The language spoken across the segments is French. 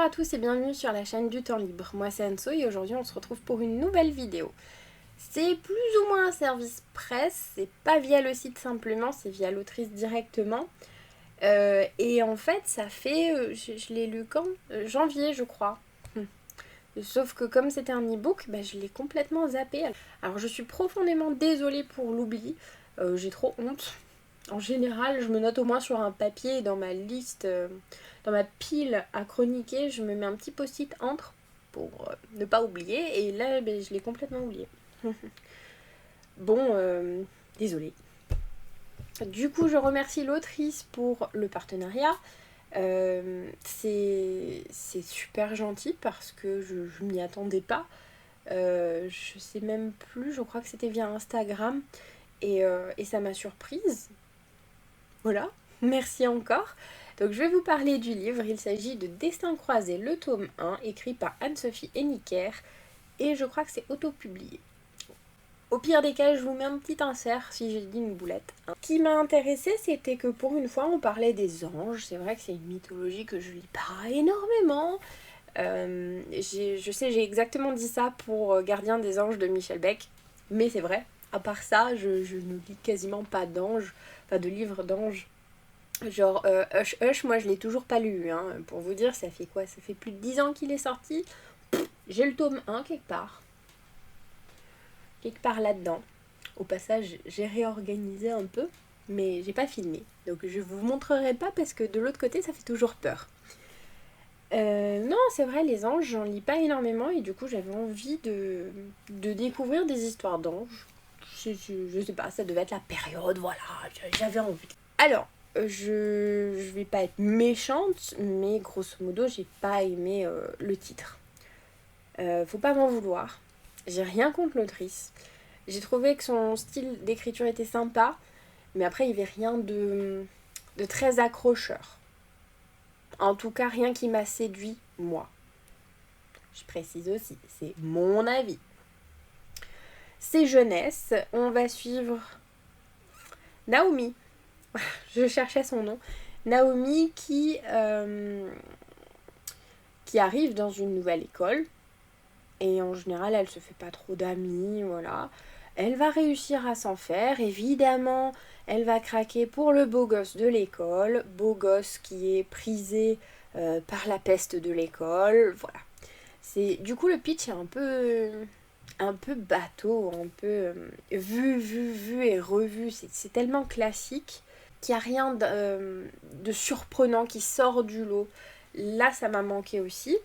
à tous et bienvenue sur la chaîne du temps libre. Moi c'est Anso et aujourd'hui on se retrouve pour une nouvelle vidéo. C'est plus ou moins un service presse, c'est pas via le site simplement, c'est via l'autrice directement. Et en fait ça fait, je l'ai lu quand janvier je crois. Sauf que comme c'était un e-book, je l'ai complètement zappé. Alors je suis profondément désolée pour l'oubli, j'ai trop honte. En général, je me note au moins sur un papier dans ma liste, dans ma pile à chroniquer, je me mets un petit post-it entre pour ne pas oublier. Et là, je l'ai complètement oublié. Bon, désolée. Du coup, je remercie l'autrice pour le partenariat. C'est super gentil parce que je m'y attendais pas. Je sais même plus, je crois que c'était via Instagram. Et ça m'a surprise. Voilà, merci encore. Donc je vais vous parler du livre, il s'agit de Destin croisé, le tome 1, écrit par Anne-Sophie Henniker, et je crois que c'est auto-publié. Au pire des cas, je vous mets un petit insert si j'ai dit une boulette. Ce qui m'a intéressé, c'était que pour une fois, on parlait des anges. C'est vrai que c'est une mythologie que je lis pas énormément. Je sais, j'ai exactement dit ça pour Gardien des anges de Michel Beck, mais c'est vrai. À part ça, je ne lis quasiment pas d'anges, enfin de livres d'anges. Genre Hush Hush, moi je l'ai toujours pas lu, hein. Pour vous dire, ça fait quoi? Ça fait plus de 10 ans qu'il est sorti. J'ai le tome 1 quelque part là-dedans. Au passage, j'ai réorganisé un peu, mais j'ai pas filmé. Donc je vous montrerai pas parce que de l'autre côté, ça fait toujours peur. Non, c'est vrai, les anges, j'en lis pas énormément et du coup j'avais envie de découvrir des histoires d'anges. Je sais pas, ça devait être la période, voilà, j'avais envie. Alors, je vais pas être méchante, mais grosso modo, j'ai pas aimé le titre. Faut pas m'en vouloir. J'ai rien contre l'autrice. J'ai trouvé que son style d'écriture était sympa, mais après, il n'y avait rien de très accrocheur. En tout cas, rien qui m'a séduit, moi. Je précise aussi, c'est mon avis. C'est jeunesse. On va suivre Naomi. Je cherchais son nom. Naomi qui arrive dans une nouvelle école. Et en général, elle se fait pas trop d'amis, voilà. Elle va réussir à s'en faire. Évidemment, elle va craquer pour le beau gosse de l'école. Beau gosse qui est prisé par la peste de l'école. Voilà. Du coup, le pitch est un peu bateau, un peu vu et revu. C'est tellement classique qu'il n'y a rien de surprenant qui sort du lot. Là, ça m'a manqué aussi.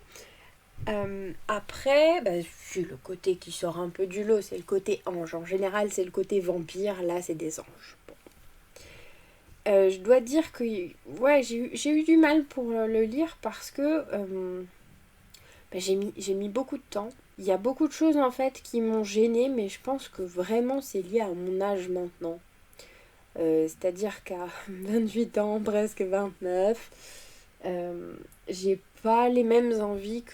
Après, c'est le côté qui sort un peu du lot, c'est le côté ange. En général, c'est le côté vampire, là, c'est des anges. Bon. Je dois dire que ouais, j'ai eu du mal pour le lire parce que j'ai mis beaucoup de temps. Il y a beaucoup de choses en fait qui m'ont gênée, mais je pense que vraiment c'est lié à mon âge maintenant. C'est-à-dire qu'à 28 ans, presque 29, j'ai pas les mêmes envies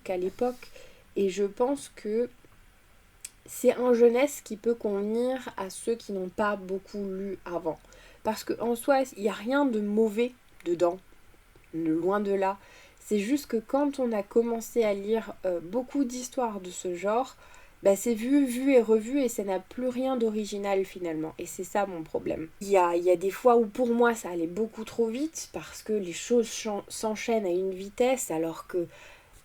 qu'à l'époque. Et je pense que c'est un jeunesse qui peut convenir à ceux qui n'ont pas beaucoup lu avant. Parce qu'en soi, il n'y a rien de mauvais dedans, loin de là. C'est juste que quand on a commencé à lire beaucoup d'histoires de ce genre, c'est vu et revu et ça n'a plus rien d'original finalement. Et c'est ça mon problème. Il y a des fois où pour moi ça allait beaucoup trop vite parce que les choses s'enchaînent à une vitesse alors que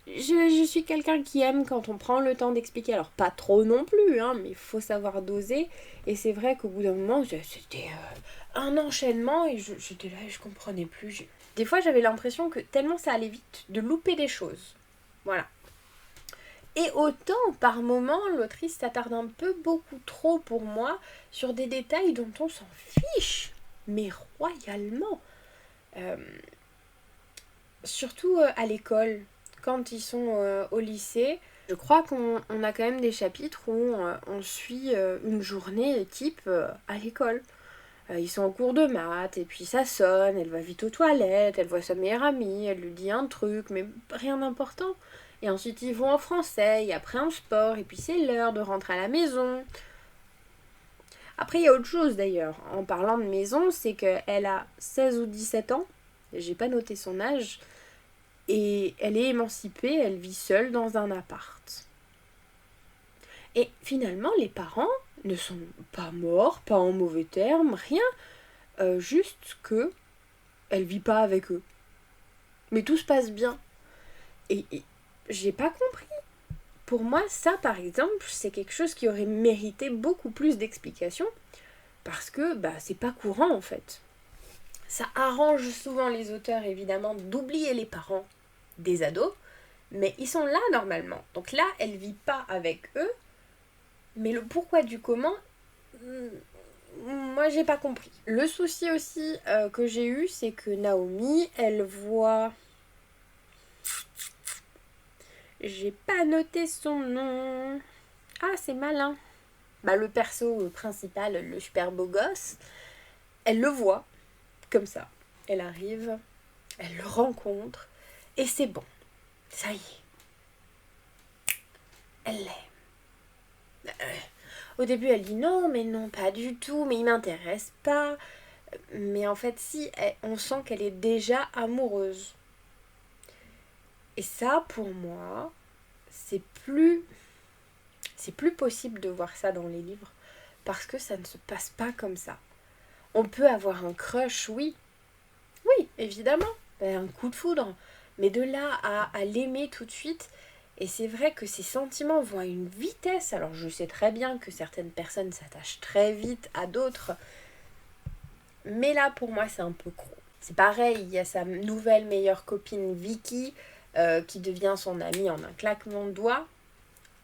je suis quelqu'un qui aime quand on prend le temps d'expliquer. Alors pas trop non plus, hein, mais il faut savoir doser. Et c'est vrai qu'au bout d'un moment, c'était un enchaînement et j'étais là et je comprenais plus. Des fois j'avais l'impression que tellement ça allait vite, de louper des choses. Voilà. Et autant, par moment, l'autrice s'attarde un peu beaucoup trop pour moi sur des détails dont on s'en fiche, mais royalement. Surtout à l'école, quand ils sont au lycée. Je crois qu'on a quand même des chapitres où on suit une journée type à l'école. Ils sont en cours de maths, et puis ça sonne, elle va vite aux toilettes, elle voit sa meilleure amie, elle lui dit un truc, mais rien d'important. Et ensuite ils vont en français, et après en sport, et puis c'est l'heure de rentrer à la maison. Après il y a autre chose d'ailleurs, en parlant de maison, c'est qu'elle a 16 ou 17 ans, j'ai pas noté son âge, Et elle est émancipée, elle vit seule dans un appart. Et finalement, les parents ne sont pas morts, pas en mauvais termes, rien. Juste que elle vit pas avec eux. Mais tout se passe bien. Et j'ai pas compris. Pour moi, ça, par exemple, c'est quelque chose qui aurait mérité beaucoup plus d'explications. Parce que c'est pas courant, en fait. Ça arrange souvent les auteurs, évidemment, d'oublier les parents des ados. Mais ils sont là, normalement. Donc là, elle vit pas avec eux. Mais le pourquoi du comment, moi, j'ai pas compris. Le souci aussi que j'ai eu, c'est que Naomi, elle voit... J'ai pas noté son nom. Ah, c'est malin. Le perso principal, le super beau gosse, elle le voit, comme ça. Elle arrive, elle le rencontre, et c'est bon. Ça y est. Elle l'aime. Au début, elle dit non, mais non, pas du tout, mais il m'intéresse pas. Mais en fait, si, on sent qu'elle est déjà amoureuse. Et ça, pour moi, c'est plus possible de voir ça dans les livres parce que ça ne se passe pas comme ça. On peut avoir un crush, oui, évidemment, un coup de foudre, mais de là à l'aimer tout de suite, et c'est vrai que ces sentiments vont à une vitesse. Alors je sais très bien que certaines personnes s'attachent très vite à d'autres, mais là pour moi c'est un peu gros. C'est pareil, il y a sa nouvelle meilleure copine Vicky qui devient son amie en un claquement de doigts.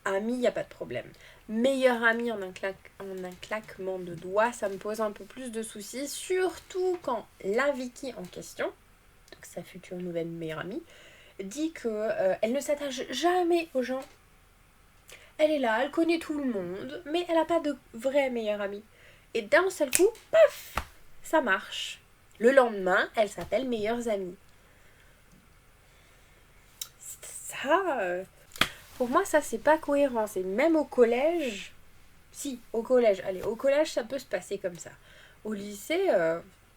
Amie, il n'y a pas de problème. Meilleure amie en un claquement de doigts, ça me pose un peu plus de soucis, surtout quand la Vicky en question, donc sa future nouvelle meilleure amie, dit que elle ne s'attache jamais aux gens. Elle est là, elle connaît tout le monde, mais elle n'a pas de vraie meilleure amie. Et d'un seul coup, paf, ça marche. Le lendemain, elle s'appelle meilleures amies. Ça... Pour moi, ça, c'est pas cohérent. C'est même au collège... Si, au collège. Allez, au collège, ça peut se passer comme ça. Au lycée,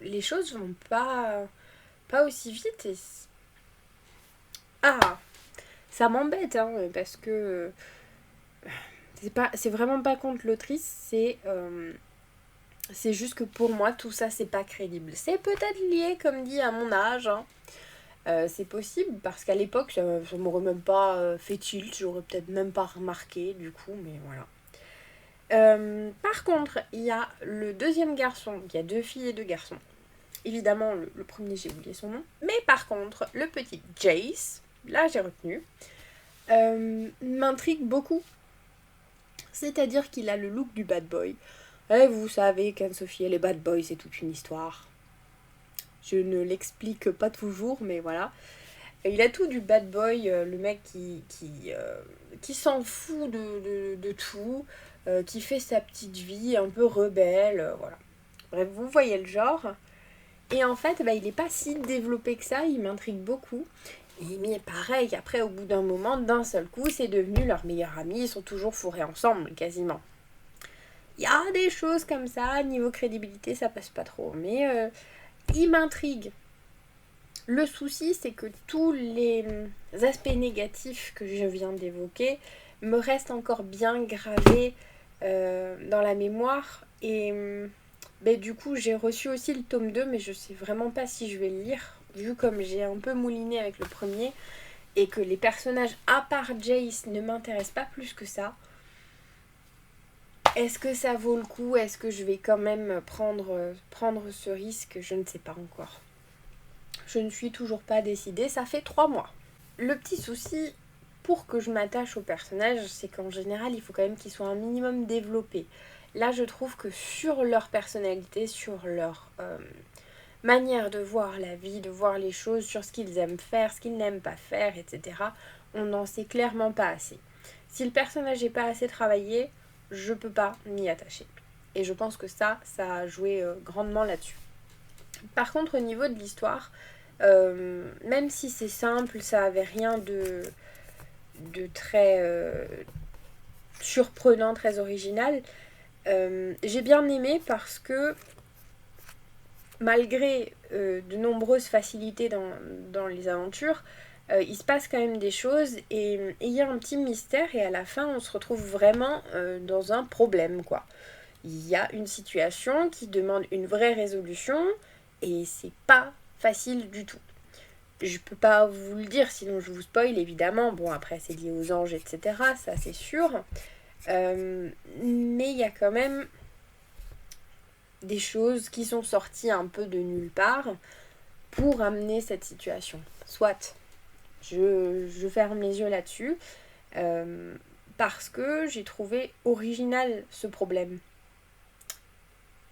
les choses vont pas aussi vite. Et... Ah, ça m'embête, hein, parce que... c'est vraiment pas contre l'autrice, c'est juste que pour moi, tout ça, c'est pas crédible. C'est peut-être lié, comme dit, à mon âge, hein. C'est possible parce qu'à l'époque ça m'aurait même pas fait tilt, j'aurais peut-être même pas remarqué du coup, mais voilà. Par contre, il y a le deuxième garçon, il y a 2 filles et 2 garçons. Évidemment, le premier, j'ai oublié son nom. Mais par contre, le petit Jace, là j'ai retenu, m'intrigue beaucoup. C'est-à-dire qu'il a le look du bad boy. Et vous savez qu'Anne-Sophie et les bad boys, c'est toute une histoire. Je ne l'explique pas toujours, mais voilà. Il a tout du bad boy, le mec qui s'en fout de tout, qui fait sa petite vie, un peu rebelle, voilà. Bref, vous voyez le genre. Et en fait, il n'est pas si développé que ça, il m'intrigue beaucoup. Et mais pareil, après, au bout d'un moment, d'un seul coup, c'est devenu leur meilleur ami, ils sont toujours fourrés ensemble, quasiment. Il y a des choses comme ça, niveau crédibilité, ça passe pas trop, mais... il m'intrigue. Le souci, c'est que tous les aspects négatifs que je viens d'évoquer me restent encore bien gravés dans la mémoire. Et du coup, j'ai reçu aussi le tome 2, mais je sais vraiment pas si je vais le lire, vu comme j'ai un peu mouliné avec le premier, et que les personnages, à part Jace, ne m'intéressent pas plus que ça. Est-ce que ça vaut le coup? Est-ce que je vais quand même prendre ce risque? Je ne sais pas encore. Je ne suis toujours pas décidée, ça fait 3 mois. Le petit souci, pour que je m'attache au personnage, c'est qu'en général, il faut quand même qu'ils soient un minimum développés. Là, je trouve que sur leur personnalité, sur leur manière de voir la vie, de voir les choses, sur ce qu'ils aiment faire, ce qu'ils n'aiment pas faire, etc., on n'en sait clairement pas assez. Si le personnage n'est pas assez travaillé, je peux pas m'y attacher. Et je pense que ça a joué grandement là-dessus. Par contre, au niveau de l'histoire, même si c'est simple, ça avait rien de très surprenant, très original, j'ai bien aimé parce que malgré de nombreuses facilités dans les aventures, il se passe quand même des choses et il y a un petit mystère et à la fin on se retrouve vraiment dans un problème quoi. Il y a une situation qui demande une vraie résolution et c'est pas facile du tout. Je peux pas vous le dire sinon je vous spoil évidemment. Bon après c'est lié aux anges etc. Ça c'est sûr. Mais il y a quand même des choses qui sont sorties un peu de nulle part pour amener cette situation. Soit je ferme les yeux là-dessus parce que j'ai trouvé original ce problème.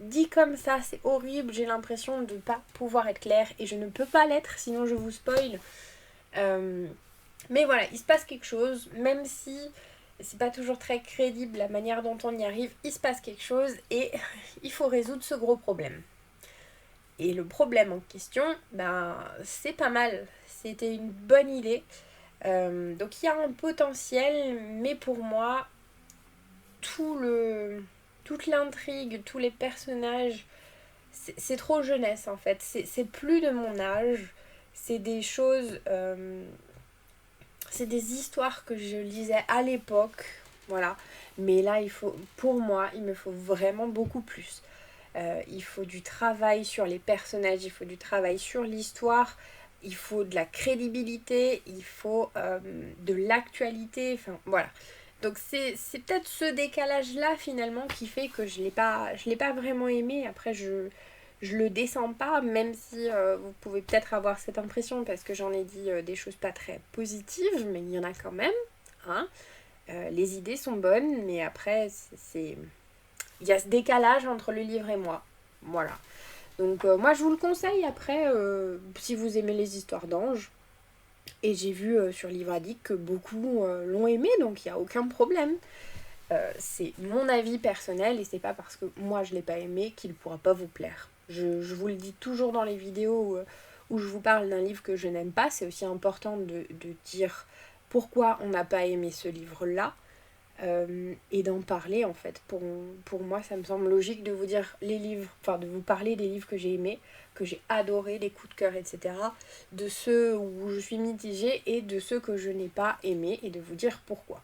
Dit comme ça, c'est horrible, j'ai l'impression de ne pas pouvoir être claire et je ne peux pas l'être sinon je vous spoil. Mais voilà, il se passe quelque chose, même si c'est pas toujours très crédible la manière dont on y arrive, il se passe quelque chose et il faut résoudre ce gros problème. Et le problème en question, ben c'est pas mal, c'était une bonne idée. Donc il y a un potentiel, mais pour moi, toute l'intrigue, tous les personnages, c'est trop jeunesse en fait. C'est plus de mon âge. C'est des choses, c'est des histoires que je lisais à l'époque, voilà. Mais là, pour moi, il me faut vraiment beaucoup plus. Il faut du travail sur les personnages, il faut du travail sur l'histoire, il faut de la crédibilité, il faut de l'actualité, enfin voilà. Donc c'est peut-être ce décalage-là finalement qui fait que je l'ai pas vraiment aimé. Après je le descends pas, même si vous pouvez peut-être avoir cette impression parce que j'en ai dit des choses pas très positives, mais il y en a quand même. Hein. Les idées sont bonnes, mais après il y a ce décalage entre le livre et moi. Voilà. Donc moi je vous le conseille après si vous aimez les histoires d'anges. Et j'ai vu sur Livre Addict que beaucoup l'ont aimé, donc il n'y a aucun problème. C'est mon avis personnel et c'est pas parce que moi je l'ai pas aimé qu'il pourra pas vous plaire. Je vous le dis toujours dans les vidéos où je vous parle d'un livre que je n'aime pas. C'est aussi important de dire pourquoi on n'a pas aimé ce livre-là. Et d'en parler en fait. Pour moi ça me semble logique de vous dire les livres, enfin de vous parler des livres que j'ai aimés, que j'ai adorés, les coups de cœur, etc. De ceux où je suis mitigée et de ceux que je n'ai pas aimés et de vous dire pourquoi.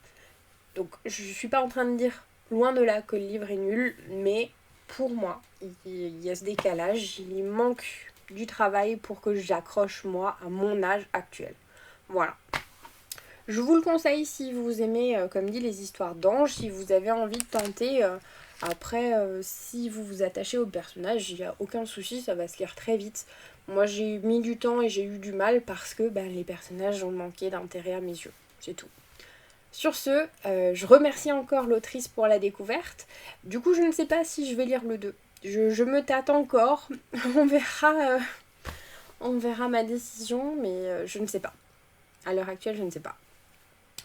Donc je suis pas en train de dire loin de là que le livre est nul, mais pour moi il y a ce décalage, il manque du travail pour que j'accroche moi à mon âge actuel. Voilà. Je vous le conseille si vous aimez, comme dit, les histoires d'anges, si vous avez envie de tenter. Après, si vous vous attachez au personnage, il n'y a aucun souci, ça va se lire très vite. Moi, j'ai mis du temps et j'ai eu du mal parce que les personnages ont manqué d'intérêt à mes yeux. C'est tout. Sur ce, je remercie encore l'autrice pour la découverte. Du coup, je ne sais pas si je vais lire le 2. Je me tâte encore. On verra ma décision, mais je ne sais pas. À l'heure actuelle, je ne sais pas.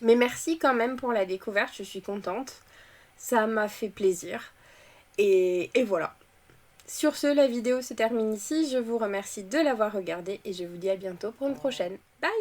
Mais merci quand même pour la découverte, je suis contente. Ça m'a fait plaisir. Et voilà. Sur ce, la vidéo se termine ici. Je vous remercie de l'avoir regardée et je vous dis à bientôt pour une prochaine. Bye!